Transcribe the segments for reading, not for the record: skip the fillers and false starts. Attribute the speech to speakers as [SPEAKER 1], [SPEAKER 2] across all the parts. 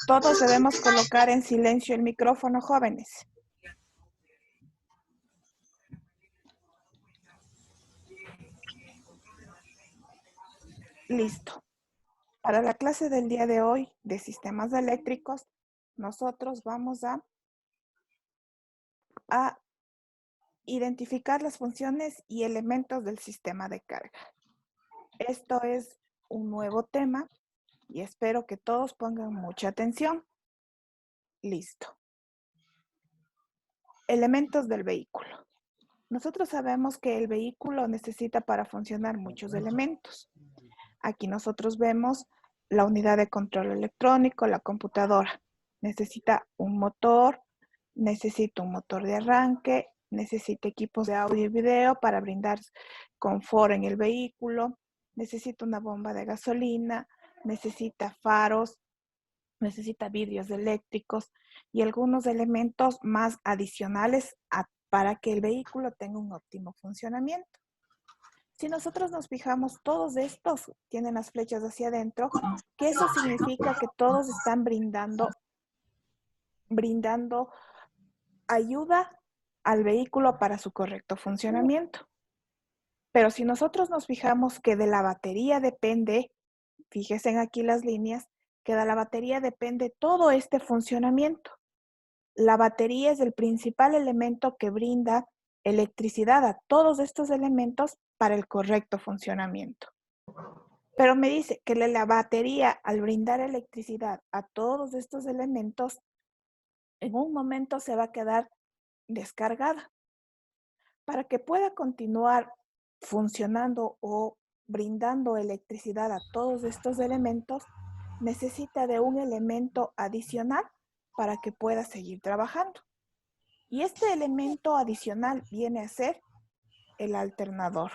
[SPEAKER 1] Todos debemos colocar en silencio el micrófono, jóvenes. Listo. Para la clase del día de hoy de sistemas eléctricos, nosotros vamos a identificar las funciones y elementos del sistema de carga. Esto es un nuevo tema y espero que todos pongan mucha atención. Listo. Elementos del vehículo. Nosotros sabemos que el vehículo necesita para funcionar muchos elementos. Aquí nosotros vemos la unidad de control electrónico, la computadora. Necesita un motor, necesita un motor de arranque, necesita equipos de audio y video para brindar confort en el vehículo, necesita una bomba de gasolina, necesita faros, necesita vidrios eléctricos y algunos elementos más adicionales para que el vehículo tenga un óptimo funcionamiento. Si nosotros nos fijamos, todos estos tienen las flechas hacia adentro, que eso significa que todos están brindando ayuda al vehículo para su correcto funcionamiento. Pero si nosotros nos fijamos que de la batería depende, fíjense aquí las líneas, que de la batería depende todo este funcionamiento. La batería es el principal elemento que brinda electricidad a todos estos elementos para el correcto funcionamiento. Pero me dice que la batería, al brindar electricidad a todos estos elementos, en un momento se va a quedar descargada. Para que pueda continuar funcionando o brindando electricidad a todos estos elementos, necesita de un elemento adicional para que pueda seguir trabajando. Y este elemento adicional viene a ser el alternador.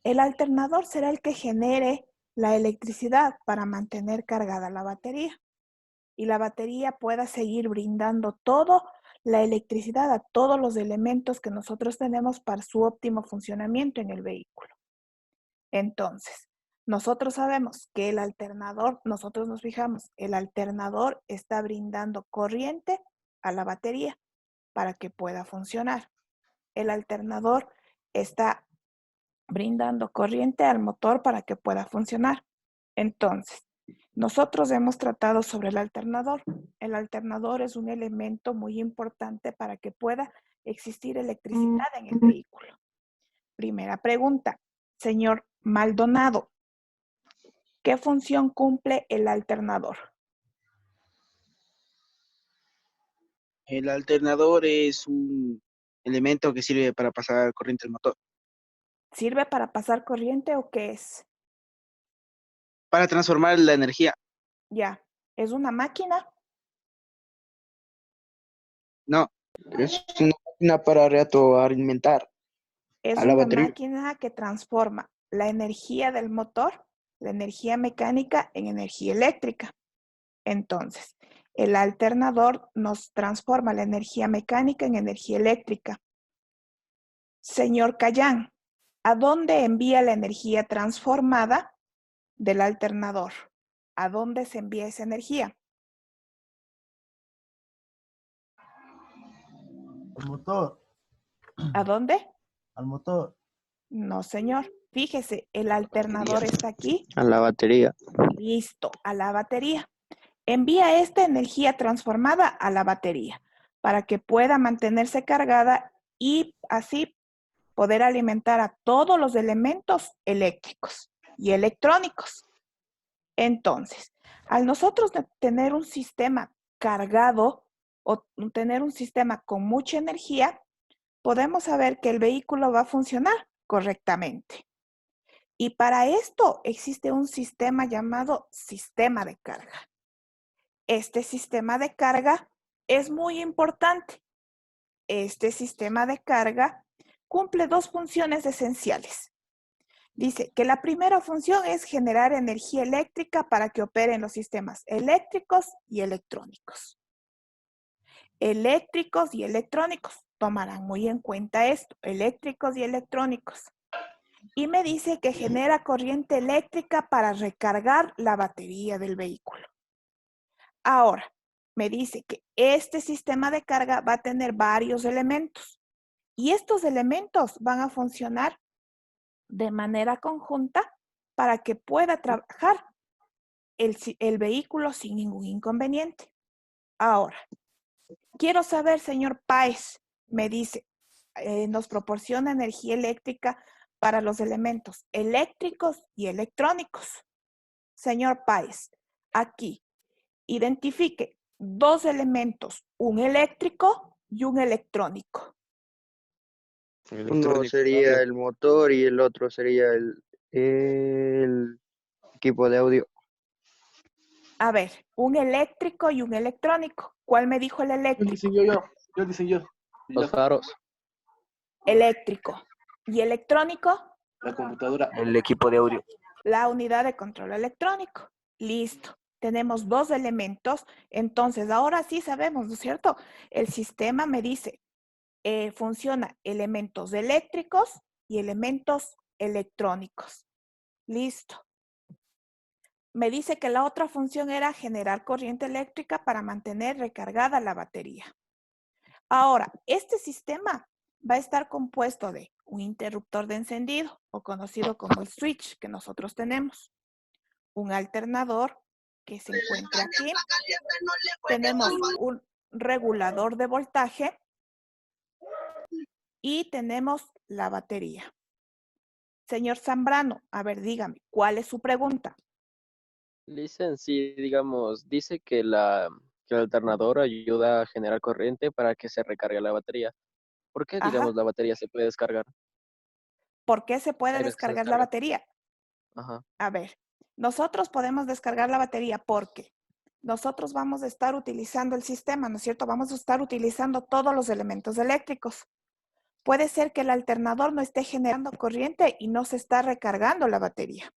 [SPEAKER 1] El alternador será el que genere la electricidad para mantener cargada la batería y la batería pueda seguir brindando toda la electricidad a todos los elementos que nosotros tenemos para su óptimo funcionamiento en el vehículo. Entonces, nosotros sabemos que el alternador, nosotros nos fijamos, el alternador está brindando corriente a la batería para que pueda funcionar. El alternador está brindando corriente al motor para que pueda funcionar. Entonces, nosotros hemos tratado sobre el alternador. El alternador es un elemento muy importante para que pueda existir electricidad en el vehículo. Primera pregunta, señor Maldonado, ¿qué función cumple el alternador?
[SPEAKER 2] El alternador es un elemento que sirve para pasar corriente al motor.
[SPEAKER 1] ¿Sirve para pasar corriente o qué es?
[SPEAKER 2] Para transformar la energía.
[SPEAKER 1] Ya, ¿es una máquina?
[SPEAKER 2] No, es una máquina para retroalimentar
[SPEAKER 1] Es
[SPEAKER 2] a la
[SPEAKER 1] una
[SPEAKER 2] batería.
[SPEAKER 1] máquina que transforma la energía del motor, la energía mecánica, en energía eléctrica. Entonces, el alternador nos transforma la energía mecánica en energía eléctrica. Señor Cayán, ¿a dónde envía la energía transformada del alternador? ¿A dónde se envía esa energía?
[SPEAKER 3] Al motor.
[SPEAKER 1] ¿A dónde?
[SPEAKER 3] Al motor.
[SPEAKER 1] No, señor. Fíjese, el alternador está aquí.
[SPEAKER 4] A la batería.
[SPEAKER 1] Listo, a la batería. Envía esta energía transformada a la batería para que pueda mantenerse cargada y así poder alimentar a todos los elementos eléctricos y electrónicos. Entonces, al nosotros tener un sistema cargado o tener un sistema con mucha energía, podemos saber que el vehículo va a funcionar correctamente. Y para esto existe un sistema llamado sistema de carga. Este sistema de carga es muy importante. Este sistema de carga cumple dos funciones esenciales. Dice que la primera función es generar energía eléctrica para que operen los sistemas eléctricos y electrónicos. Eléctricos y electrónicos. Tomarán muy en cuenta esto, eléctricos y electrónicos. Y me dice que genera corriente eléctrica para recargar la batería del vehículo. Ahora, me dice que este sistema de carga va a tener varios elementos y estos elementos van a funcionar de manera conjunta para que pueda trabajar el vehículo sin ningún inconveniente. Ahora, quiero saber, señor Páez, me dice, nos proporciona energía eléctrica para los elementos eléctricos y electrónicos. Señor Páez, aquí identifique dos elementos, un eléctrico y un electrónico.
[SPEAKER 4] Uno sería el motor y el otro sería el equipo de audio.
[SPEAKER 1] A ver, un eléctrico y un electrónico. ¿Cuál me dijo el eléctrico?
[SPEAKER 5] Yo dije yo.
[SPEAKER 4] Los faros.
[SPEAKER 1] Eléctrico. ¿Y electrónico?
[SPEAKER 5] La computadora.
[SPEAKER 4] El equipo de audio.
[SPEAKER 1] La unidad de control electrónico. Listo. Tenemos dos elementos. Entonces, ahora sí sabemos, ¿no es cierto? El sistema me dice, funciona elementos eléctricos y elementos electrónicos. Listo. Me dice que la otra función era generar corriente eléctrica para mantener recargada la batería. Ahora, este sistema va a estar compuesto de un interruptor de encendido, o conocido como el switch que nosotros tenemos, un alternador que se encuentra aquí, tenemos un regulador de voltaje y tenemos la batería. Señor Zambrano, a ver, dígame, ¿cuál es su pregunta?
[SPEAKER 6] Listen, sí, digamos, dice que el alternador ayuda a generar corriente para que se recargue la batería. ¿Por qué, digamos,
[SPEAKER 1] Ajá.
[SPEAKER 6] la batería se puede descargar?
[SPEAKER 1] ¿Por qué se puede
[SPEAKER 6] Hay veces que se
[SPEAKER 1] descargar la
[SPEAKER 6] descarga.
[SPEAKER 1] batería?
[SPEAKER 6] Ajá.
[SPEAKER 1] A ver, nosotros podemos descargar la batería porque nosotros vamos a estar utilizando el sistema, ¿no es cierto? Vamos a estar utilizando todos los elementos eléctricos. Puede ser que el alternador no esté generando corriente y no se está recargando la batería.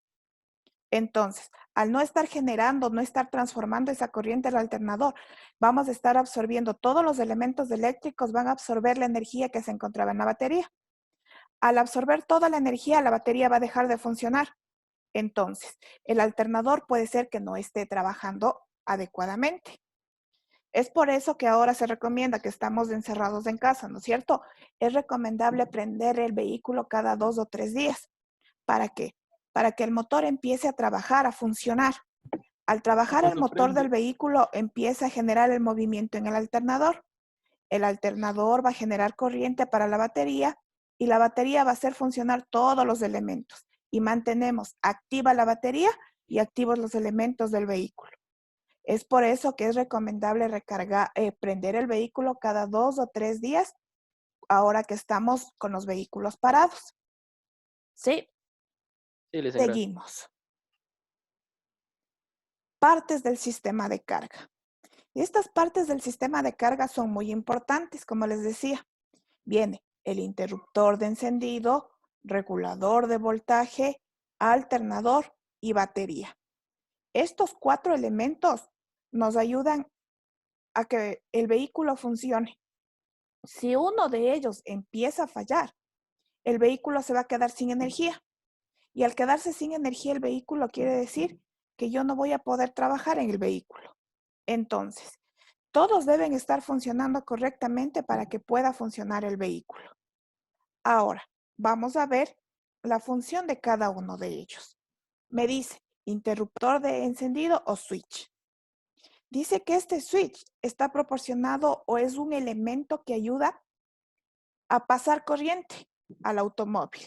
[SPEAKER 1] Entonces, al no estar generando, no estar transformando esa corriente al alternador, vamos a estar absorbiendo todos los elementos eléctricos, van a absorber la energía que se encontraba en la batería. Al absorber toda la energía, la batería va a dejar de funcionar. Entonces, el alternador puede ser que no esté trabajando adecuadamente. Es por eso que ahora se recomienda que estamos encerrados en casa, ¿no es cierto? Es recomendable prender el vehículo cada 2 o 3 días. ¿Para qué? Para que el motor empiece a trabajar, a funcionar. Al trabajar el motor del vehículo empieza a generar el movimiento en el alternador. El alternador va a generar corriente para la batería y la batería va a hacer funcionar todos los elementos y mantenemos activa la batería y activos los elementos del vehículo. Es por eso que es recomendable prender el vehículo cada 2 o 3 días ahora que estamos con los vehículos parados. ¿Sí?
[SPEAKER 6] Sí, licenciada.
[SPEAKER 1] Seguimos. Partes del sistema de carga. Y estas partes del sistema de carga son muy importantes, como les decía. Viene el interruptor de encendido, regulador de voltaje, alternador y batería. Estos 4 elementos nos ayudan a que el vehículo funcione. Si uno de ellos empieza a fallar, el vehículo se va a quedar sin energía. Y al quedarse sin energía el vehículo quiere decir que yo no voy a poder trabajar en el vehículo. Entonces, todos deben estar funcionando correctamente para que pueda funcionar el vehículo. Ahora, vamos a ver la función de cada uno de ellos. Me dice interruptor de encendido o switch. Dice que este switch está proporcionado o es un elemento que ayuda a pasar corriente al automóvil.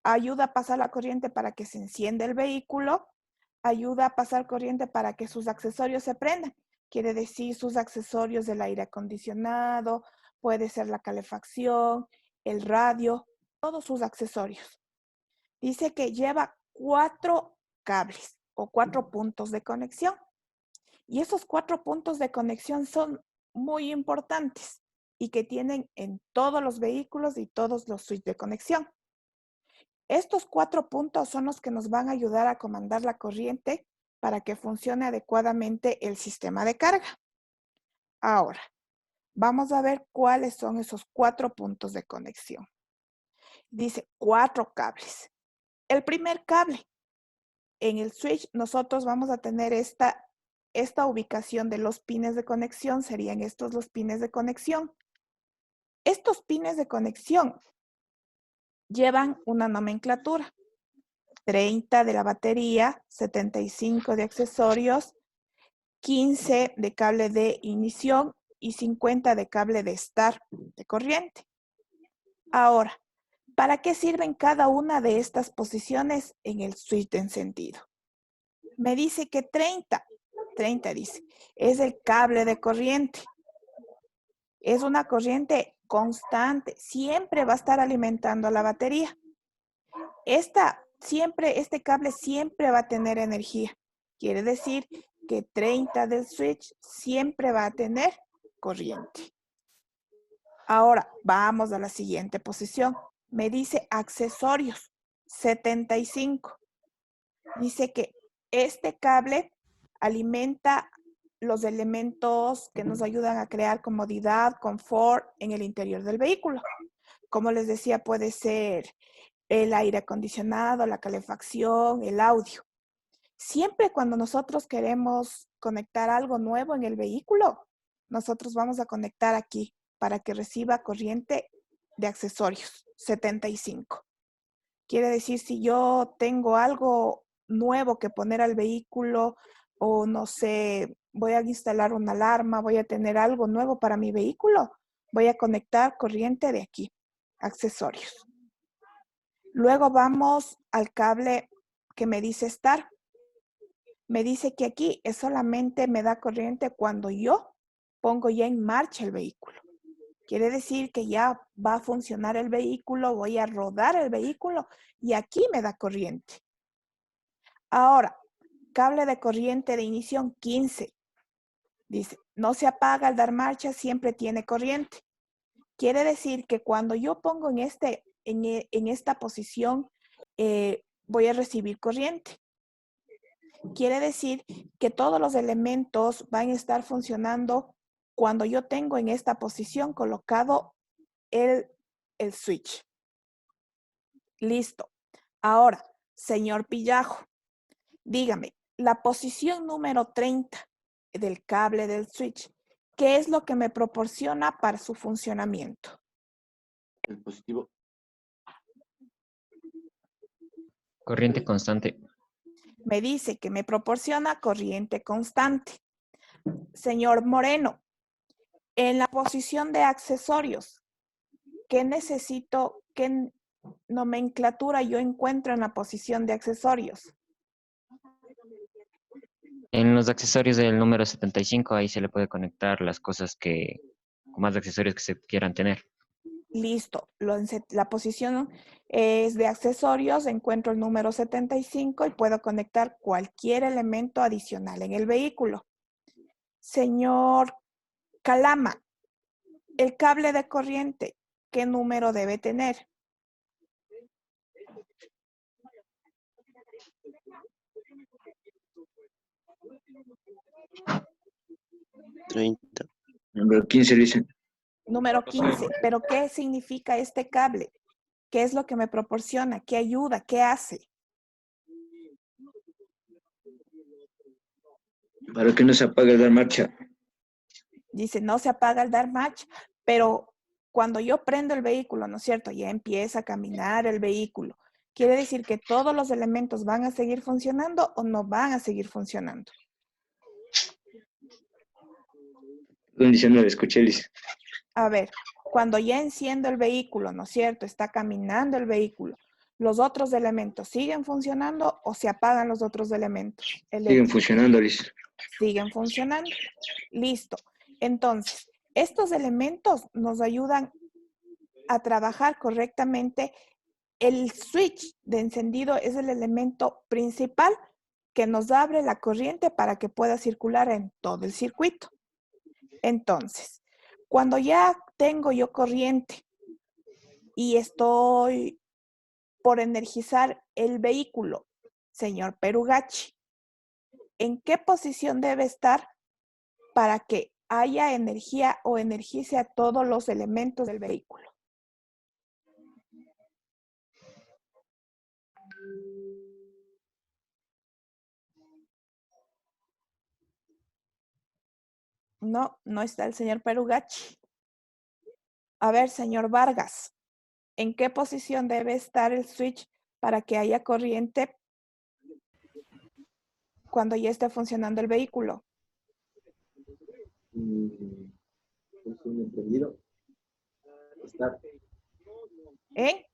[SPEAKER 1] Ayuda a pasar la corriente para que se encienda el vehículo, ayuda a pasar corriente para que sus accesorios se prendan. Quiere decir sus accesorios del aire acondicionado, puede ser la calefacción, el radio, todos sus accesorios. Dice que lleva 4 cables o 4 puntos de conexión. Y esos 4 puntos de conexión son muy importantes y que tienen en todos los vehículos y todos los switches de conexión. Estos 4 puntos son los que nos van a ayudar a comandar la corriente para que funcione adecuadamente el sistema de carga. Ahora, vamos a ver cuáles son esos 4 puntos de conexión. Dice 4 cables. El primer cable, en el switch nosotros vamos a tener esta ubicación de los pines de conexión, serían estos los pines de conexión. Estos pines de conexión llevan una nomenclatura. 30 de la batería, 75 de accesorios, 15 de cable de ignición y 50 de cable de start de corriente. Ahora, ¿para qué sirven cada una de estas posiciones en el switch de encendido? Me dice que 30 dice, es el cable de corriente. Es una corriente constante, siempre va a estar alimentando a la batería. Este cable siempre va a tener energía. Quiere decir que 30 del switch siempre va a tener corriente. Ahora, vamos a la siguiente posición. Me dice accesorios, 75. Dice que este cable alimenta los elementos que nos ayudan a crear comodidad, confort en el interior del vehículo. Como les decía, puede ser el aire acondicionado, la calefacción, el audio. Siempre cuando nosotros queremos conectar algo nuevo en el vehículo, nosotros vamos a conectar aquí para que reciba corriente de accesorios, 75. Quiere decir, si yo tengo algo nuevo que poner al vehículo o no sé, voy a instalar una alarma, voy a tener algo nuevo para mi vehículo, voy a conectar corriente de aquí, accesorios. Luego vamos al cable que me dice Start. Me dice que aquí solamente me da corriente cuando yo pongo ya en marcha el vehículo. Quiere decir que ya va a funcionar el vehículo, voy a rodar el vehículo y aquí me da corriente. Ahora, cable de corriente de ignición 15. Dice, no se apaga al dar marcha, siempre tiene corriente. Quiere decir que cuando yo pongo en esta posición, voy a recibir corriente. Quiere decir que todos los elementos van a estar funcionando cuando yo tengo en esta posición colocado el switch. Listo. Ahora, señor Pillajo, dígame, la posición número 30 del cable del switch, ¿qué es lo que me proporciona para su funcionamiento?
[SPEAKER 5] El positivo.
[SPEAKER 7] Corriente constante.
[SPEAKER 1] Me dice que me proporciona corriente constante. Señor Moreno, en la posición de accesorios, ¿qué necesito? ¿Qué nomenclatura yo encuentro en la posición de accesorios?
[SPEAKER 7] En los accesorios del número 75, ahí se le puede conectar las cosas con más accesorios que se quieran tener.
[SPEAKER 1] Listo. La posición es de accesorios, encuentro el número 75 y puedo conectar cualquier elemento adicional en el vehículo. Señor Calama, el cable de corriente, ¿qué número debe tener?
[SPEAKER 8] Número 15 dice.
[SPEAKER 1] Número 15. ¿Pero qué significa este cable? ¿Qué es lo que me proporciona? ¿Qué ayuda? ¿Qué hace?
[SPEAKER 8] ¿Para que no se apague al dar marcha?
[SPEAKER 1] Dice, no se apaga al dar marcha, pero cuando yo prendo el vehículo, ¿no es cierto? Ya empieza a caminar el vehículo. ¿Quiere decir que todos los elementos van a seguir funcionando o no van a seguir funcionando?
[SPEAKER 8] Diciendo, escuché, dice.
[SPEAKER 1] A ver, cuando ya enciendo el vehículo, ¿no es cierto? Está caminando el vehículo. ¿Los otros elementos siguen funcionando o se apagan los otros elementos?
[SPEAKER 8] Siguen funcionando, dice.
[SPEAKER 1] Siguen funcionando. Listo. Entonces, estos elementos nos ayudan a trabajar correctamente. El switch de encendido es el elemento principal que nos abre la corriente para que pueda circular en todo el circuito. Entonces, cuando ya tengo yo corriente y estoy por energizar el vehículo, señor Perugachi, ¿en qué posición debe estar para que haya energía o energice a todos los elementos del vehículo? No, no está el señor Perugachi. A ver, señor Vargas, ¿en qué posición debe estar el switch para que haya corriente cuando ya esté funcionando el vehículo?
[SPEAKER 5] Posición entendido. Start.
[SPEAKER 1] ¿Eh?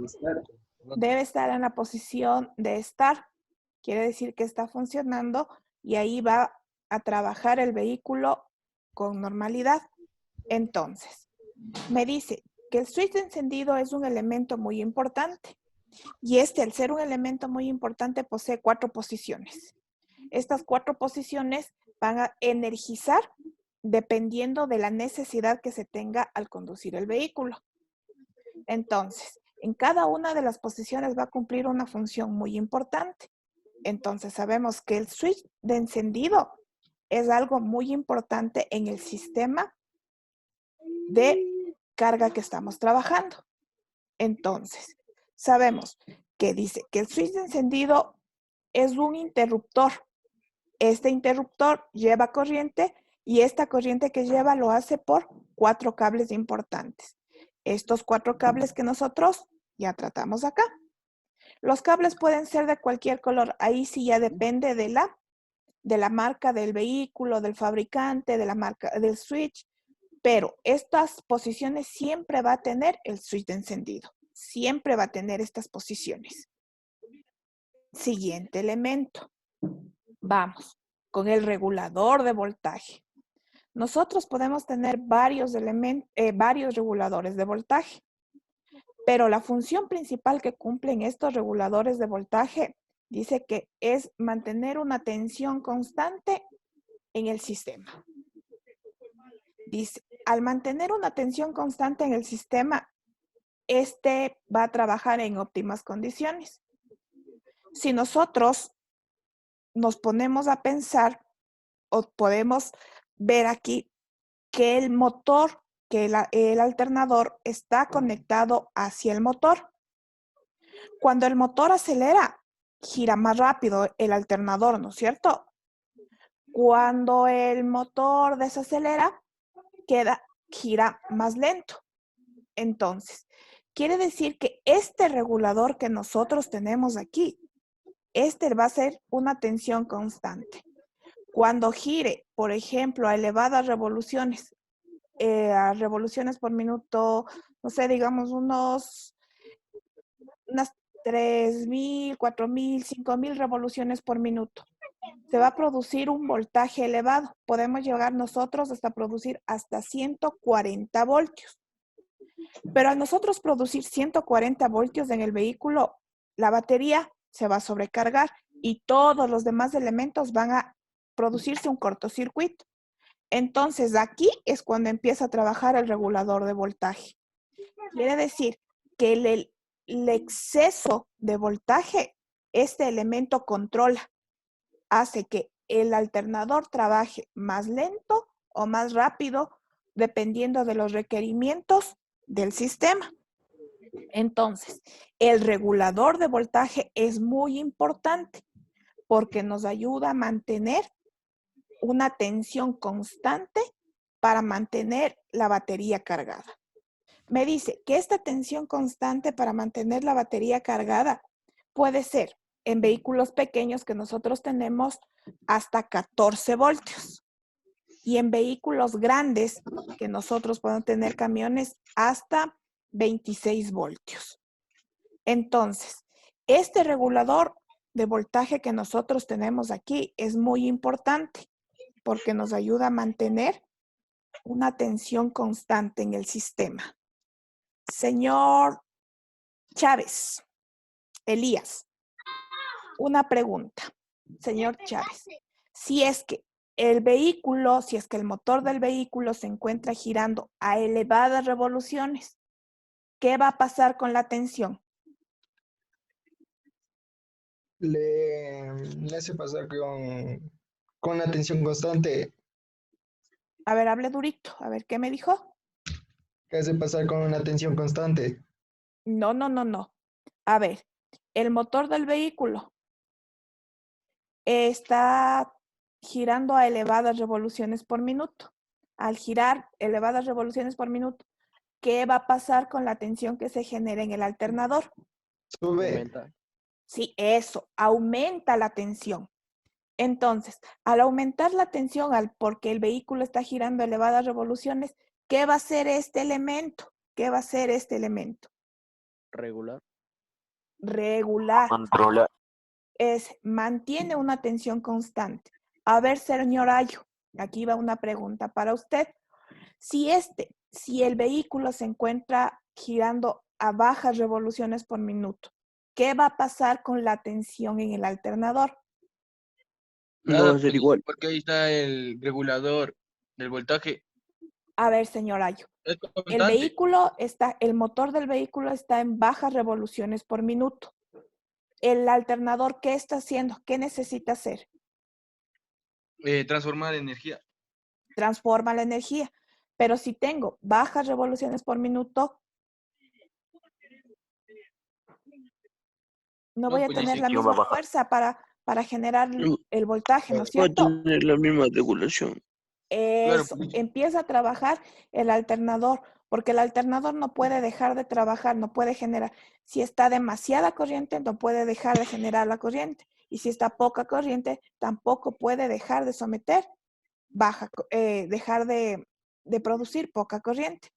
[SPEAKER 5] Start.
[SPEAKER 1] Debe estar en la posición de estar. Quiere decir que está funcionando y ahí va a trabajar el vehículo con normalidad. Entonces, me dice que el switch de encendido es un elemento muy importante y al ser un elemento muy importante, posee 4 posiciones. Estas 4 posiciones van a energizar dependiendo de la necesidad que se tenga al conducir el vehículo. Entonces, en cada una de las posiciones va a cumplir una función muy importante. Entonces, sabemos que el switch de encendido es algo muy importante en el sistema de carga que estamos trabajando. Entonces, sabemos que dice que el switch de encendido es un interruptor. Este interruptor lleva corriente y esta corriente que lleva lo hace por 4 cables importantes. Estos 4 cables que nosotros ya tratamos acá. Los cables pueden ser de cualquier color. Ahí sí ya depende de la marca del vehículo, del fabricante, de la marca del switch. Pero estas posiciones siempre va a tener el switch de encendido. Siempre va a tener estas posiciones. Siguiente elemento. Vamos con el regulador de voltaje. Nosotros podemos tener varios reguladores de voltaje, pero la función principal que cumplen estos reguladores de voltaje dice que es mantener una tensión constante en el sistema. Dice, al mantener una tensión constante en el sistema, este va a trabajar en óptimas condiciones. Si nosotros nos ponemos a pensar o podemos ver aquí que el motor, que el alternador está conectado hacia el motor. Cuando el motor acelera, gira más rápido el alternador, ¿no es cierto? Cuando el motor desacelera, gira más lento. Entonces, quiere decir que este regulador que nosotros tenemos aquí, este va a ser una tensión constante. Cuando gire, por ejemplo, a elevadas revoluciones, a revoluciones por minuto, no sé, digamos unas 3,000, 4,000, 5,000 revoluciones por minuto, se va a producir un voltaje elevado. Podemos llegar nosotros hasta producir hasta 140 voltios. Pero al nosotros producir 140 voltios en el vehículo, la batería se va a sobrecargar y todos los demás elementos van a producirse un cortocircuito. Entonces, aquí es cuando empieza a trabajar el regulador de voltaje. Quiere decir que el exceso de voltaje, este elemento controla, hace que el alternador trabaje más lento o más rápido, dependiendo de los requerimientos del sistema. Entonces, el regulador de voltaje es muy importante porque nos ayuda a mantener una tensión constante para mantener la batería cargada. Me dice que esta tensión constante para mantener la batería cargada puede ser en vehículos pequeños que nosotros tenemos hasta 14 voltios y en vehículos grandes que nosotros podemos tener camiones hasta 26 voltios. Entonces, este regulador de voltaje que nosotros tenemos aquí es muy importante porque nos ayuda a mantener una tensión constante en el sistema. Señor Chávez, Elías, una pregunta. Señor Chávez, si es que el motor del vehículo se encuentra girando a elevadas revoluciones, ¿qué va a pasar con la tensión?
[SPEAKER 9] Le hace pasar con la tensión constante,
[SPEAKER 1] A ver, hable durito. A ver, ¿qué me dijo?
[SPEAKER 9] que hace pasar con una tensión constante.
[SPEAKER 1] No. A ver, el motor del vehículo está girando a elevadas revoluciones por minuto. Al girar elevadas revoluciones por minuto, ¿qué va a pasar con la tensión que se genera en el alternador?
[SPEAKER 9] Sube.
[SPEAKER 6] Aumenta.
[SPEAKER 1] Sí, eso, aumenta la tensión. Entonces, al aumentar la tensión, porque el vehículo está girando a elevadas revoluciones, ¿qué va a hacer este elemento? ¿Qué va a hacer este elemento?
[SPEAKER 6] Regular.
[SPEAKER 1] Regular.
[SPEAKER 4] Controlar.
[SPEAKER 1] Mantiene una tensión constante. A ver, señor Ayo, aquí va una pregunta para usted. Si el vehículo se encuentra girando a bajas revoluciones por minuto, ¿qué va a pasar con la tensión en el alternador?
[SPEAKER 4] No va a ser igual.
[SPEAKER 2] Porque ahí está el regulador del voltaje.
[SPEAKER 1] A ver, señor Ayo,
[SPEAKER 2] Es constante.
[SPEAKER 1] el motor del vehículo está en bajas revoluciones por minuto. El alternador, ¿qué está haciendo? ¿Qué necesita hacer?
[SPEAKER 2] Transformar energía.
[SPEAKER 1] Transforma la energía. Pero si tengo bajas revoluciones por minuto, no voy a
[SPEAKER 2] pues
[SPEAKER 1] tener
[SPEAKER 2] dice
[SPEAKER 1] la
[SPEAKER 4] que va a
[SPEAKER 1] misma
[SPEAKER 4] bajar.
[SPEAKER 1] fuerza para generar el voltaje, ¿no es
[SPEAKER 4] Va a
[SPEAKER 1] cierto?
[SPEAKER 4] tener la misma regulación.
[SPEAKER 1] Eso, empieza a trabajar el alternador, porque el alternador no puede dejar de trabajar, no puede generar. Si está demasiada corriente, no puede dejar de generar la corriente. Y si está poca corriente, tampoco puede dejar de someter, dejar de producir poca corriente.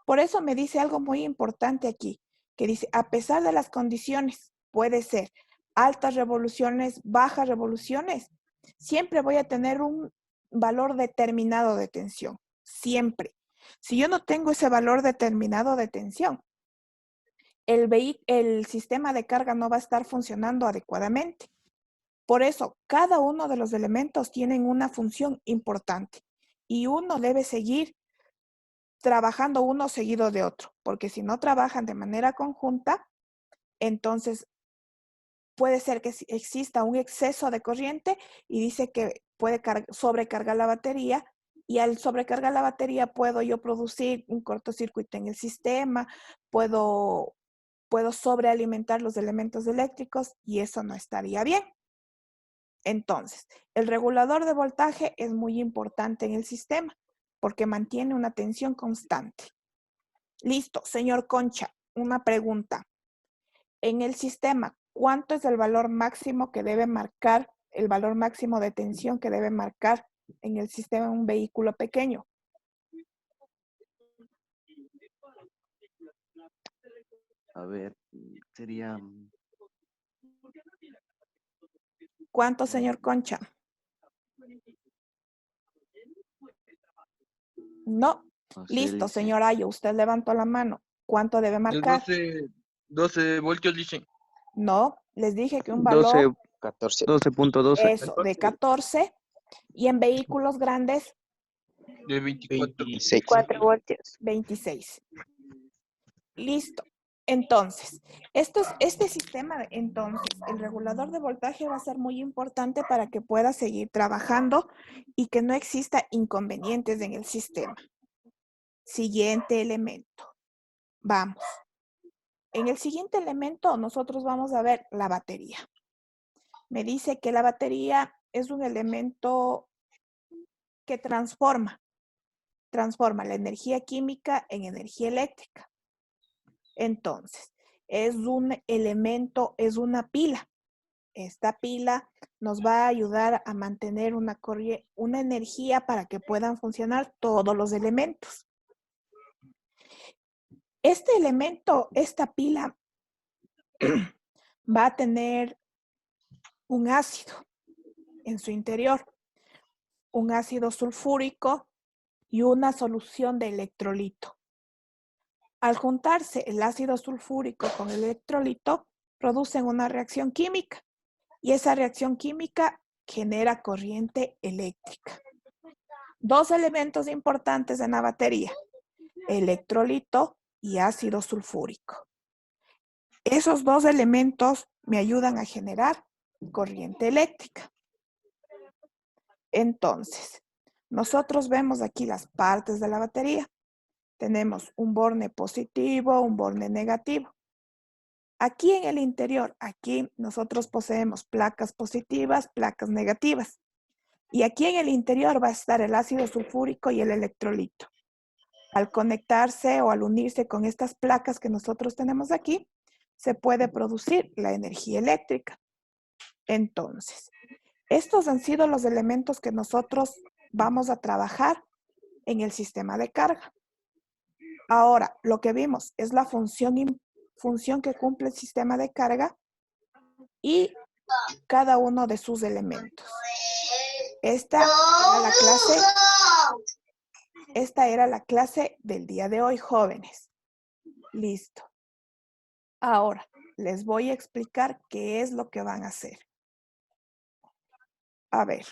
[SPEAKER 1] Por eso me dice algo muy importante aquí, que dice, a pesar de las condiciones, puede ser altas revoluciones, bajas revoluciones, siempre voy a tener un valor determinado de tensión, siempre. Si yo no tengo ese valor determinado de tensión, el sistema de carga no va a estar funcionando adecuadamente. Por eso, cada uno de los elementos tienen una función importante y uno debe seguir trabajando uno seguido de otro, porque si no trabajan de manera conjunta, entonces puede ser que exista un exceso de corriente y dice que puede sobrecargar la batería, y al sobrecargar la batería puedo yo producir un cortocircuito en el sistema, puedo sobrealimentar los elementos eléctricos y eso no estaría bien. Entonces, el regulador de voltaje es muy importante en el sistema porque mantiene una tensión constante. Listo, señor Concha, una pregunta. En el sistema, ¿cuánto es el valor máximo que debe marcar, el valor máximo de tensión que debe marcar en el sistema de un vehículo pequeño?
[SPEAKER 3] A ver, sería
[SPEAKER 1] ¿Cuánto, señor Concha? No.
[SPEAKER 3] no sé,
[SPEAKER 1] Listo,
[SPEAKER 3] dice,
[SPEAKER 1] señor Ayo, usted levantó la mano. ¿Cuánto debe
[SPEAKER 2] El
[SPEAKER 1] marcar?
[SPEAKER 2] 12 voltios dicen.
[SPEAKER 1] No, les dije que un valor
[SPEAKER 4] 14. 12.12.
[SPEAKER 1] eso, de 14, y en vehículos grandes,
[SPEAKER 2] De 24.
[SPEAKER 4] 26.
[SPEAKER 10] 4 voltios.
[SPEAKER 1] 26. Listo. Entonces, este sistema, entonces, el regulador de voltaje va a ser muy importante para que pueda seguir trabajando y que no exista inconvenientes en el sistema. Siguiente elemento. Vamos. En el siguiente elemento, nosotros vamos a ver la batería. Me dice que la batería es un elemento que transforma la energía química en energía eléctrica. Entonces, es un elemento, es una pila. Esta pila nos va a ayudar a mantener una energía para que puedan funcionar todos los elementos. Este elemento, esta pila, va a tener un ácido en su interior, un ácido sulfúrico y una solución de electrolito. Al juntarse el ácido sulfúrico con el electrolito, producen una reacción química y esa reacción química genera corriente eléctrica. Dos elementos importantes en la batería, electrolito y ácido sulfúrico. Esos dos elementos me ayudan a generar corriente eléctrica. Entonces, nosotros vemos aquí las partes de la batería. Tenemos un borne positivo, un borne negativo. Aquí en el interior, aquí nosotros poseemos placas positivas, placas negativas. Y aquí en el interior va a estar el ácido sulfúrico y el electrolito. Al conectarse o al unirse con estas placas que nosotros tenemos aquí, se puede producir la energía eléctrica. Entonces, estos han sido los elementos que nosotros vamos a trabajar en el sistema de carga. Ahora, lo que vimos es la función que cumple el sistema de carga y cada uno de sus elementos. Esta era la clase del día de hoy, jóvenes. Listo. Ahora, les voy a explicar qué es lo que van a hacer. A ver,